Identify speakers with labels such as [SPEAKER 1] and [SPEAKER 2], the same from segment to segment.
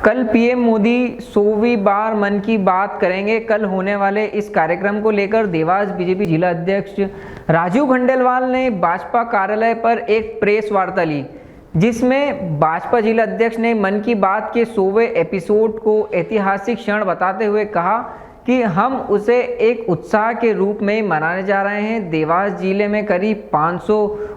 [SPEAKER 1] कल पीएम मोदी 100वीं बार मन की बात करेंगे। कल होने वाले इस कार्यक्रम को लेकर देवास बीजेपी जिला अध्यक्ष राजीव खंडेलवाल ने भाजपा कार्यालय पर एक प्रेस वार्ता ली, जिसमें भाजपा जिला अध्यक्ष ने मन की बात के 100वें एपिसोड को ऐतिहासिक क्षण बताते हुए कहा कि हम उसे एक उत्साह के रूप में मनाने जा रहे हैं। देवास जिले में करीब 500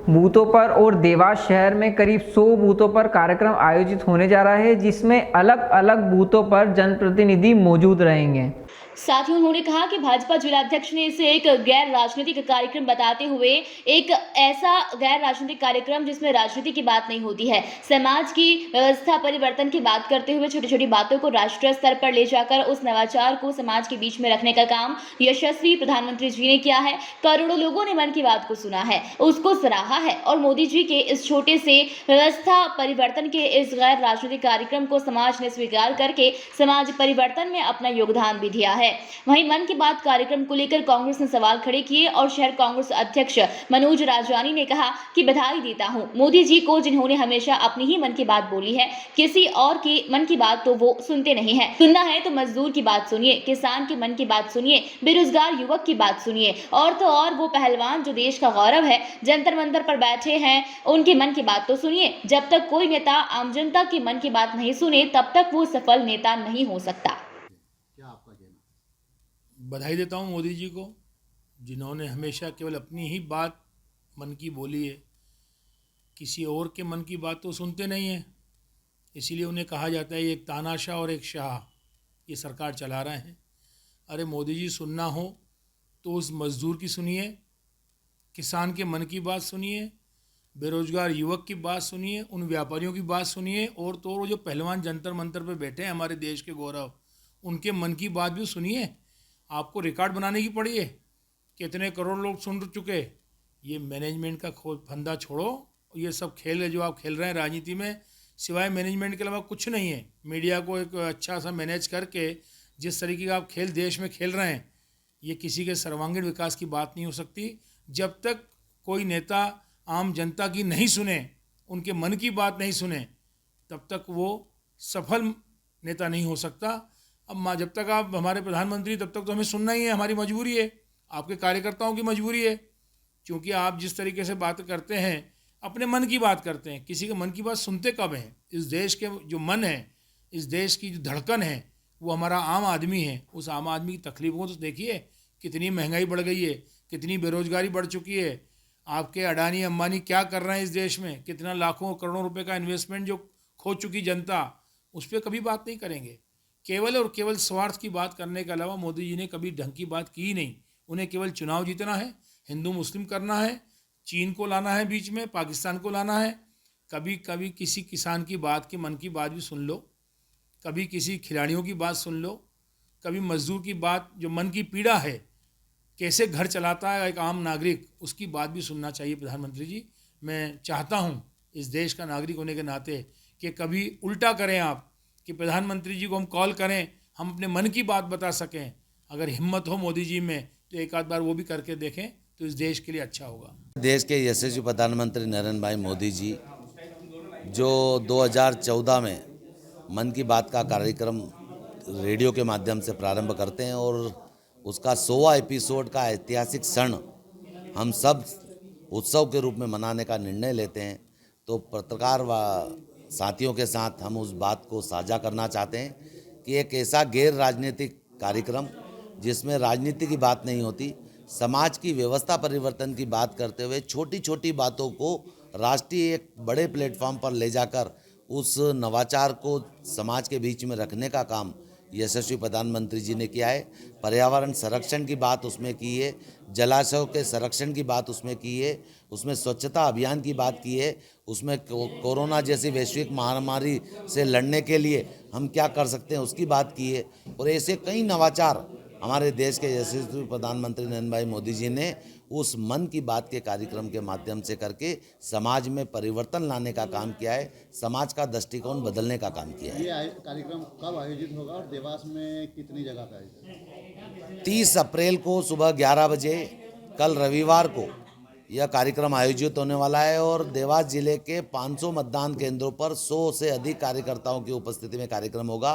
[SPEAKER 1] बूथों पर और देवास शहर में करीब 100 बूथों पर कार्यक्रम आयोजित होने जा रहा है, जिसमें अलग अलग बूथों पर जनप्रतिनिधि मौजूद रहेंगे।
[SPEAKER 2] साथ ही उन्होंने कहा कि भाजपा जिलाध्यक्ष ने इसे एक गैर राजनीतिक कार्यक्रम बताते हुए एक ऐसा गैर राजनीतिक कार्यक्रम जिसमें राजनीति की बात नहीं होती है, समाज की व्यवस्था परिवर्तन की बात करते हुए छोटी छोटी बातों को राष्ट्रीय स्तर पर ले जाकर उस नवाचार को समाज के बीच में रखने का काम यशस्वी प्रधानमंत्री जी ने किया है। करोड़ों लोगों ने मन की बात को सुना है, उसको सराहा है और मोदी जी के इस छोटे से व्यवस्था परिवर्तन के इस गैर राजनीतिक कार्यक्रम को समाज ने स्वीकार करके समाज परिवर्तन में अपना योगदान भी दिया है। वहीं मन की बात कार्यक्रम को लेकर कांग्रेस ने सवाल खड़े किए और शहर कांग्रेस अध्यक्ष मनोज राजानी ने कहा कि बधाई देता हूं मोदी जी को, जिन्होंने हमेशा अपनी ही मन की बात बोली है, किसी और की मन की बात तो वो सुनते नहीं है। सुनना है तो मजदूर की बात सुनिए, किसान की मन की बात सुनिए, बेरोजगार युवक की बात सुनिए, और तो और वो पहलवान जो देश का गौरव है, जंतर मंतर पर बैठे हैं, उनके मन की बात तो सुनिए। जब तक कोई नेता आम जनता की मन की बात नहीं सुने, तब तक वो सफल नेता नहीं हो सकता।
[SPEAKER 3] बधाई देता हूँ मोदी जी को, जिन्होंने हमेशा केवल अपनी ही बात मन की बोली है, किसी और के मन की बात तो सुनते नहीं हैं। इसीलिए उन्हें कहा जाता है एक तानाशाह और एक शाह ये सरकार चला रहे हैं। अरे मोदी जी, सुनना हो तो उस मज़दूर की सुनिए, किसान के मन की बात सुनिए, बेरोजगार युवक की बात सुनिए, उन व्यापारियों की बात सुनिए, और तो और जो पहलवान जंतर मंतर पे बैठे हैं हमारे देश के गौरव, उनके मन की बात भी सुनिए। आपको रिकॉर्ड बनाने की पड़ी है, कितने करोड़ लोग सुन चुके। ये मैनेजमेंट का फंदा छोड़ो, ये सब खेल है जो आप खेल रहे हैं राजनीति में, सिवाय मैनेजमेंट के अलावा कुछ नहीं है। मीडिया को एक अच्छा सा मैनेज करके जिस तरीके का आप खेल देश में खेल रहे हैं, ये किसी के सर्वांगीण विकास की बात नहीं हो सकती। जब तक कोई नेता आम जनता की नहीं सुने, उनके मन की बात नहीं सुने, तब तक वो सफल नेता नहीं हो सकता। अब जब तक आप हमारे प्रधानमंत्री, तब तक तो हमें सुनना ही है, हमारी मजबूरी है, आपके कार्यकर्ताओं की मजबूरी है। क्योंकि आप जिस तरीके से बात करते हैं, अपने मन की बात करते हैं, किसी के मन की बात सुनते कब हैं? इस देश के जो मन है, इस देश की जो धड़कन है, वो हमारा आम आदमी है। उस आम आदमी की तकलीफों को तो देखिए, कितनी महंगाई बढ़ गई है, कितनी बेरोजगारी बढ़ चुकी है। आपके अडानी अंबानी क्या कर रहे हैं इस देश में, कितना लाखों करोड़ों रुपए का इन्वेस्टमेंट जो खो चुकी जनता, उस पर कभी बात नहीं करेंगे। केवल और केवल स्वार्थ की बात करने के अलावा मोदी जी ने कभी ढंग की बात की ही नहीं। उन्हें केवल चुनाव जीतना है, हिंदू मुस्लिम करना है, चीन को लाना है बीच में, पाकिस्तान को लाना है। कभी कभी किसी किसान की बात की मन की बात भी सुन लो, कभी किसी खिलाड़ियों की बात सुन लो, कभी मजदूर की बात, जो मन की पीड़ा है, कैसे घर चलाता है एक आम नागरिक, उसकी बात भी सुनना चाहिए प्रधानमंत्री जी। मैं चाहता हूँ इस देश का नागरिक होने के नाते कि कभी उल्टा करें आप, कि प्रधानमंत्री जी को हम कॉल करें, हम अपने मन की बात बता सकें। अगर हिम्मत हो मोदी जी में, तो एक आध बार वो भी करके देखें, तो इस देश के लिए अच्छा होगा।
[SPEAKER 4] देश के यशस्वी प्रधानमंत्री नरेंद्र भाई मोदी जी, जो 2014 में मन की बात का कार्यक्रम रेडियो के माध्यम से प्रारंभ करते हैं और उसका 100वां एपिसोड का ऐतिहासिक क्षण हम सब उत्सव के रूप में मनाने का निर्णय लेते हैं, तो पत्रकार व साथियों के साथ हम उस बात को साझा करना चाहते हैं कि एक ऐसा गैर राजनीतिक कार्यक्रम जिसमें राजनीति की बात नहीं होती, समाज की व्यवस्था परिवर्तन की बात करते हुए छोटी छोटी बातों को राष्ट्रीय एक बड़े प्लेटफॉर्म पर ले जाकर उस नवाचार को समाज के बीच में रखने का काम यशस्वी प्रधानमंत्री जी ने किया है। पर्यावरण संरक्षण की बात उसमें की है, जलाशयों के संरक्षण की बात उसमें की है, उसमें स्वच्छता अभियान की बात की है, उसमें कोरोना जैसी वैश्विक महामारी से लड़ने के लिए हम क्या कर सकते हैं उसकी बात की है। और ऐसे कई नवाचार हमारे देश के यशस्वी प्रधानमंत्री नरेंद्र भाई मोदी जी ने उस मन की बात के कार्यक्रम के माध्यम से करके समाज में परिवर्तन लाने का काम किया है, समाज का दृष्टिकोण बदलने का काम किया है।
[SPEAKER 5] ये कार्यक्रम कब आयोजित होगा और देवास में कितनी जगह पर आयोजित?
[SPEAKER 4] 30 अप्रैल को सुबह 11 बजे, कल रविवार को यह कार्यक्रम आयोजित होने वाला है और देवास जिले के 500 मतदान केंद्रों पर 100 से अधिक कार्यकर्ताओं की उपस्थिति में कार्यक्रम होगा।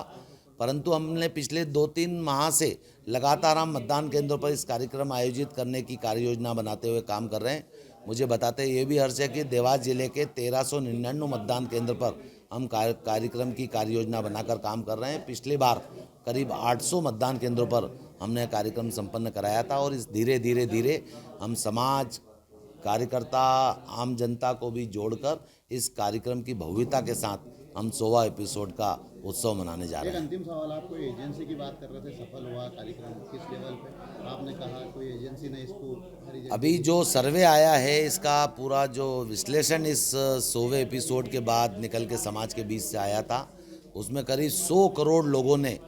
[SPEAKER 4] परंतु हमने पिछले 2-3 माह से लगातार हम मतदान केंद्रों पर इस कार्यक्रम आयोजित करने की कार्य योजना बनाते हुए काम कर रहे हैं। मुझे बताते ये भी हर्ष है कि देवास जिले के 1399 मतदान केंद्र पर हम कार्यक्रम की कार्य योजना बनाकर काम कर रहे हैं। पिछली बार करीब 800 मतदान केंद्रों पर हमने कार्यक्रम संपन्न कराया था और इस धीरे हम समाज, कार्यकर्ता, आम जनता को भी जोड़कर इस कार्यक्रम की भव्यता के साथ हम 100वां एपिसोड का उत्सव मनाने जा रहे
[SPEAKER 5] एक
[SPEAKER 4] हैं।
[SPEAKER 5] अंतिम सवाल, आप कोई एजेंसी की बात कर रहे थे, सफल हुआ कार्यक्रम किस लेवल पे? आपने कहा कोई एजेंसी ने इसको हरी झंडी
[SPEAKER 4] अभी जो सर्वे आया है इसका पूरा जो विश्लेषण इस 100वें एपिसोड के बाद निकल के समाज के बीच से आया था, उसमें करीब 100 करोड़ लोगों ने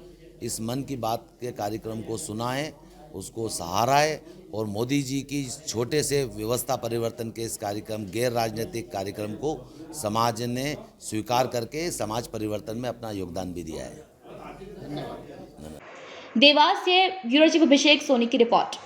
[SPEAKER 4] इस मन की बात के कार्यक्रम को सुना है, उसको सहारा है और मोदी जी की छोटे से व्यवस्था परिवर्तन के इस कार्यक्रम, गैर राजनीतिक कार्यक्रम को समाज ने स्वीकार करके समाज परिवर्तन में अपना योगदान भी दिया है।
[SPEAKER 2] देवास से ब्यूरो चीफ अभिषेक सोनी की रिपोर्ट।